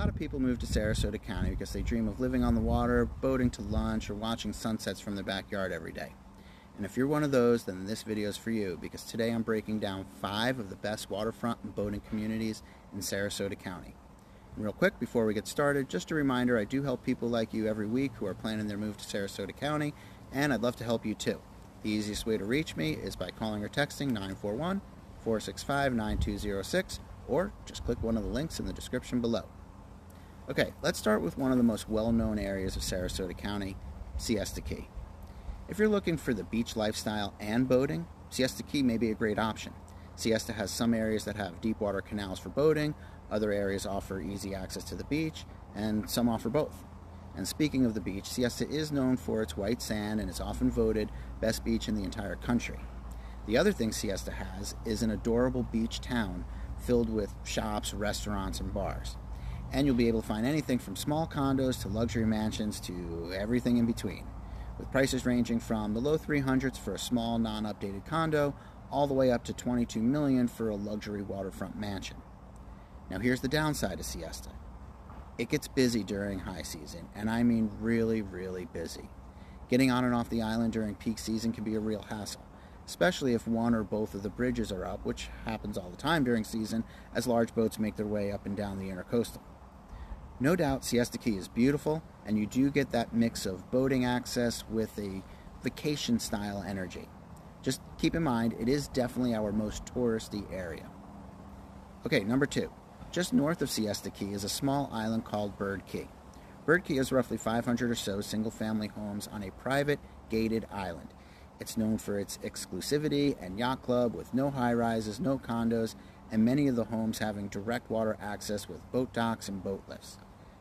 lot of people move to Sarasota County because they dream of living on the water, boating to lunch, or watching sunsets from their backyard every day. And if you're one of those, then this video is for you, because today I'm breaking down 5 of the best waterfront and boating communities in Sarasota County. And real quick, before we get started, just a reminder, I do help people like you every week who are planning their move to Sarasota County, and I'd love to help you too. The easiest way to reach me is by calling or texting 941-465-9206, or just click one of the links in the description below. Okay, let's start with one of the most well-known areas of Sarasota County, Siesta Key. If you're looking for the beach lifestyle and boating, Siesta Key may be a great option. Siesta has some areas that have deep water canals for boating, other areas offer easy access to the beach, and some offer both. And speaking of the beach, Siesta is known for its white sand and is often voted best beach in the entire country. The other thing Siesta has is an adorable beach town filled with shops, restaurants, and bars. And you'll be able to find anything from small condos to luxury mansions to everything in between, with prices ranging from the low 300s for a small, non-updated condo all the way up to $22 million for a luxury waterfront mansion. Now here's the downside of Siesta. It gets busy during high season, and I mean really, really busy. Getting on and off the island during peak season can be a real hassle, especially if one or both of the bridges are up, which happens all the time during season as large boats make their way up and down the intercoastal. No doubt Siesta Key is beautiful, and you do get that mix of boating access with a vacation-style energy. Just keep in mind, it is definitely our most touristy area. Okay, number 2. Just north of Siesta Key is a small island called Bird Key. Bird Key is roughly 500 or so single-family homes on a private, gated island. It's known for its exclusivity and yacht club with no high-rises, no condos, and many of the homes having direct water access with boat docks and boat lifts.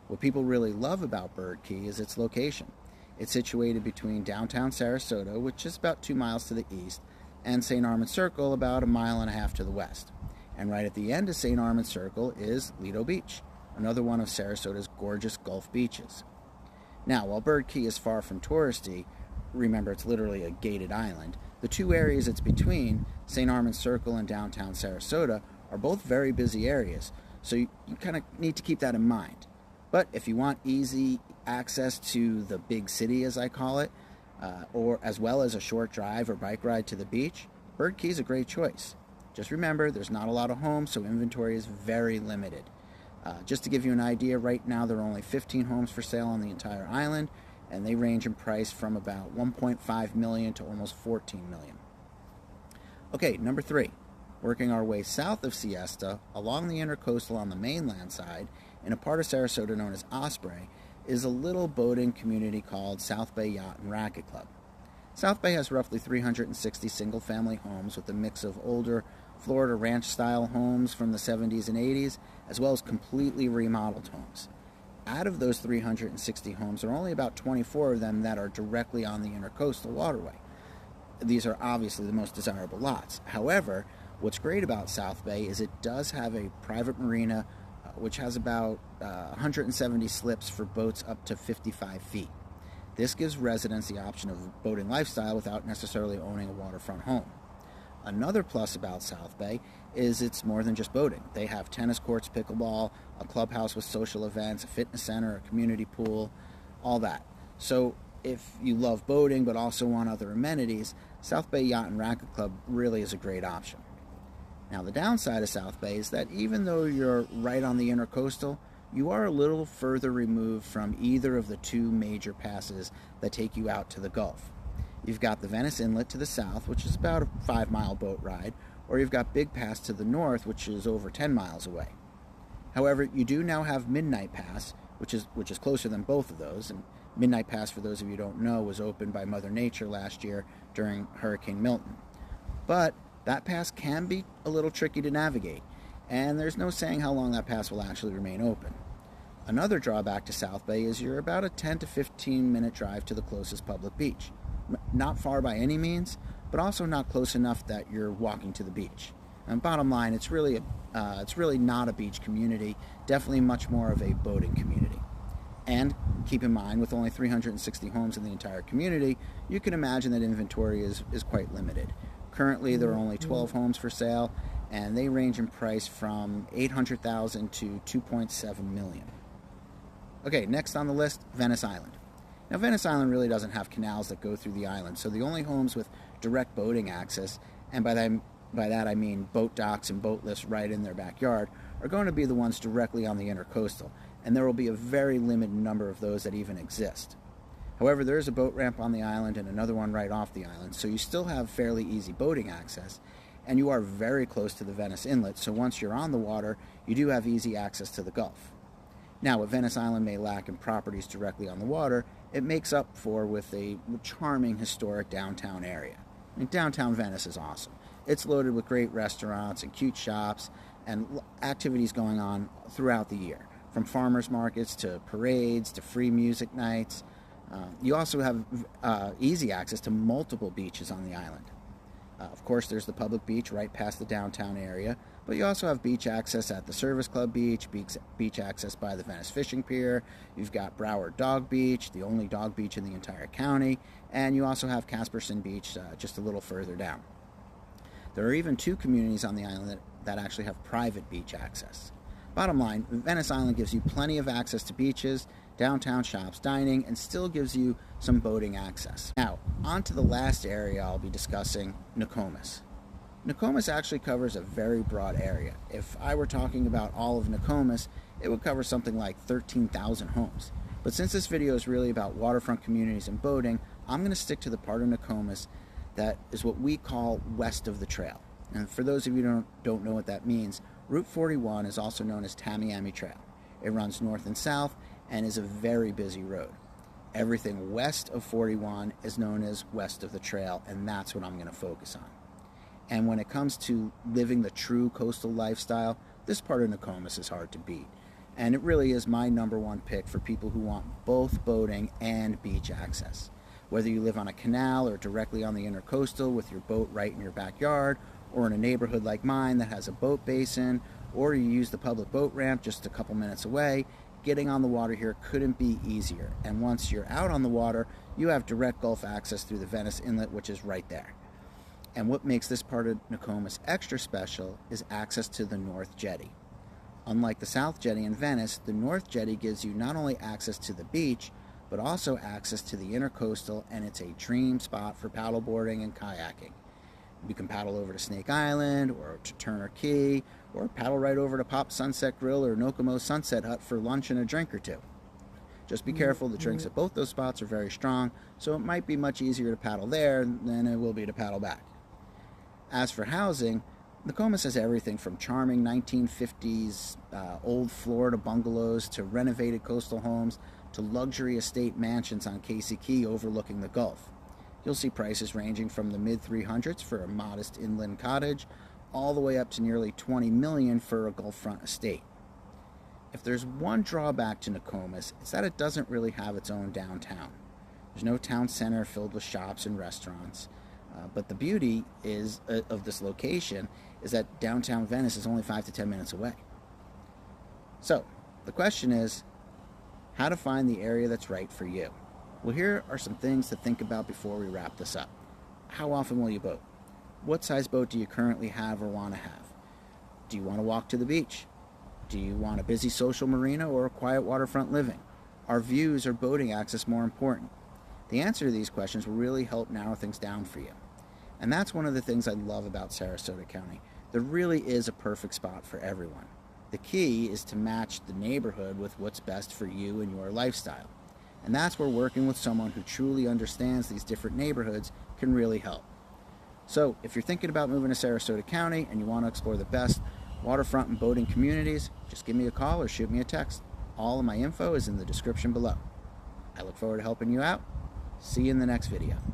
What people really love about Bird Key is its location. It's situated between downtown Sarasota, which is about 2 miles to the east, and St. Armand's Circle, about 1.5 miles to the west. And right at the end of St. Armand's Circle is Lido Beach, another one of Sarasota's gorgeous Gulf beaches. Now, while Bird Key is far from touristy, remember it's literally a gated island, the two areas it's between, St. Armand's Circle and downtown Sarasota, are both very busy areas, so you kind of need to keep that in mind. But if you want easy access to the big city, as I call it, or as well as a short drive or bike ride to the beach, Bird Key is a great choice. Just remember, there's not a lot of homes, so inventory is very limited. Just to give you an idea, right now there are only 15 homes for sale on the entire island, and they range in price from about $1.5 million to almost $14 million. Okay, number 3. Working our way south of Siesta, along the intercoastal on the mainland side, in a part of Sarasota known as Osprey, is a little boating community called Southbay Yacht Club. Southbay has roughly 360 single-family homes with a mix of older Florida ranch-style homes from the 70s and 80s, as well as completely remodeled homes. Out of those 360 homes, there are only about 24 of them that are directly on the intercoastal waterway. These are obviously the most desirable lots. However, what's great about Southbay is it does have a private marina, which has about 170 slips for boats up to 55 feet. This gives residents the option of boating lifestyle without necessarily owning a waterfront home. Another plus about Southbay is it's more than just boating. They have tennis courts, pickleball, a clubhouse with social events, a fitness center, a community pool, all that. So if you love boating but also want other amenities, Southbay Yacht Club really is a great option. Now the downside of Southbay is that even though you're right on the intercoastal, you are a little further removed from either of the 2 major passes that take you out to the Gulf. You've got the Venice Inlet to the south, which is about a 5-mile boat ride, or you've got Big Pass to the north, which is over 10 miles away. However, you do now have Midnight Pass, which is closer than both of those, and Midnight Pass, for those of you who don't know, was opened by Mother Nature last year during Hurricane Milton. But that pass can be a little tricky to navigate, and there's no saying how long that pass will actually remain open. Another drawback to Southbay is you're about a 10 to 15 minute drive to the closest public beach. Not far by any means, but also not close enough that you're walking to the beach. And bottom line, it's really not a beach community, definitely much more of a boating community. And keep in mind, with only 360 homes in the entire community, you can imagine that inventory is quite limited. Currently, there are only 12 homes for sale, and they range in price from $800,000 to $2.7 million. Okay, next on the list, Venice Island. Now, Venice Island really doesn't have canals that go through the island, so the only homes with direct boating access, and by that I mean boat docks and boat lifts right in their backyard, are going to be the ones directly on the intercoastal, and there will be a very limited number of those that even exist. However, there is a boat ramp on the island and another one right off the island, so you still have fairly easy boating access, and you are very close to the Venice Inlet, so once you're on the water, you do have easy access to the Gulf. Now, what Venice Island may lack in properties directly on the water, it makes up for with a charming historic downtown area. I mean, downtown Venice is awesome. It's loaded with great restaurants and cute shops and activities going on throughout the year, from farmers markets to parades to free music nights. You also have easy access to multiple beaches on the island. Of course, there's the public beach right past the downtown area, but you also have beach access at the Service Club Beach, beach access by the Venice Fishing Pier. You've got Broward Dog Beach, the only dog beach in the entire county, and you also have Casperson Beach just a little further down. There are even 2 communities on the island that actually have private beach access. Bottom line, Venice Island gives you plenty of access to beaches, downtown shops, dining, and still gives you some boating access. Now, on to the last area I'll be discussing, Nokomis. Nokomis actually covers a very broad area. If I were talking about all of Nokomis, it would cover something like 13,000 homes. But since this video is really about waterfront communities and boating, I'm going to stick to the part of Nokomis that is what we call west of the trail. And for those of you who don't know what that means, Route 41 is also known as Tamiami Trail. It runs north and south and is a very busy road. Everything west of 41 is known as west of the trail, and that's what I'm going to focus on. And when it comes to living the true coastal lifestyle, this part of Nokomis is hard to beat. And it really is my #1 pick for people who want both boating and beach access. Whether you live on a canal or directly on the intercoastal with your boat right in your backyard, or in a neighborhood like mine that has a boat basin, or you use the public boat ramp just a couple minutes away, getting on the water here couldn't be easier. And once you're out on the water, you have direct Gulf access through the Venice Inlet, which is right there. And what makes this part of Nokomis extra special is access to the North Jetty. Unlike the South Jetty in Venice, the North Jetty gives you not only access to the beach, but also access to the intercoastal, and it's a dream spot for paddleboarding and kayaking. You can paddle over to Snake Island or to Turner Key, or paddle right over to Pop Sunset Grill or Nokomis Sunset Hut for lunch and a drink or two. Just be careful, the drinks at both those spots are very strong, so it might be much easier to paddle there than it will be to paddle back. As for housing, Nokomis has everything from charming 1950s old Florida bungalows to renovated coastal homes to luxury estate mansions on Siesta Key overlooking the Gulf. You'll see prices ranging from the mid-300s for a modest inland cottage all the way up to nearly $20 million for a Gulfront estate. If there's one drawback to Nokomis, it's that it doesn't really have its own downtown. There's no town center filled with shops and restaurants. But the beauty of this location is that downtown Venice is only 5 to 10 minutes away. So, the question is, how to find the area that's right for you? Well, here are some things to think about before we wrap this up. How often will you boat? What size boat do you currently have or want to have? Do you want to walk to the beach? Do you want a busy social marina or a quiet waterfront living? Are views or boating access more important? The answer to these questions will really help narrow things down for you. And that's one of the things I love about Sarasota County. There really is a perfect spot for everyone. The key is to match the neighborhood with what's best for you and your lifestyle. And that's where working with someone who truly understands these different neighborhoods can really help. So, if you're thinking about moving to Sarasota County and you want to explore the best waterfront and boating communities, just give me a call or shoot me a text. All of my info is in the description below. I look forward to helping you out. See you in the next video.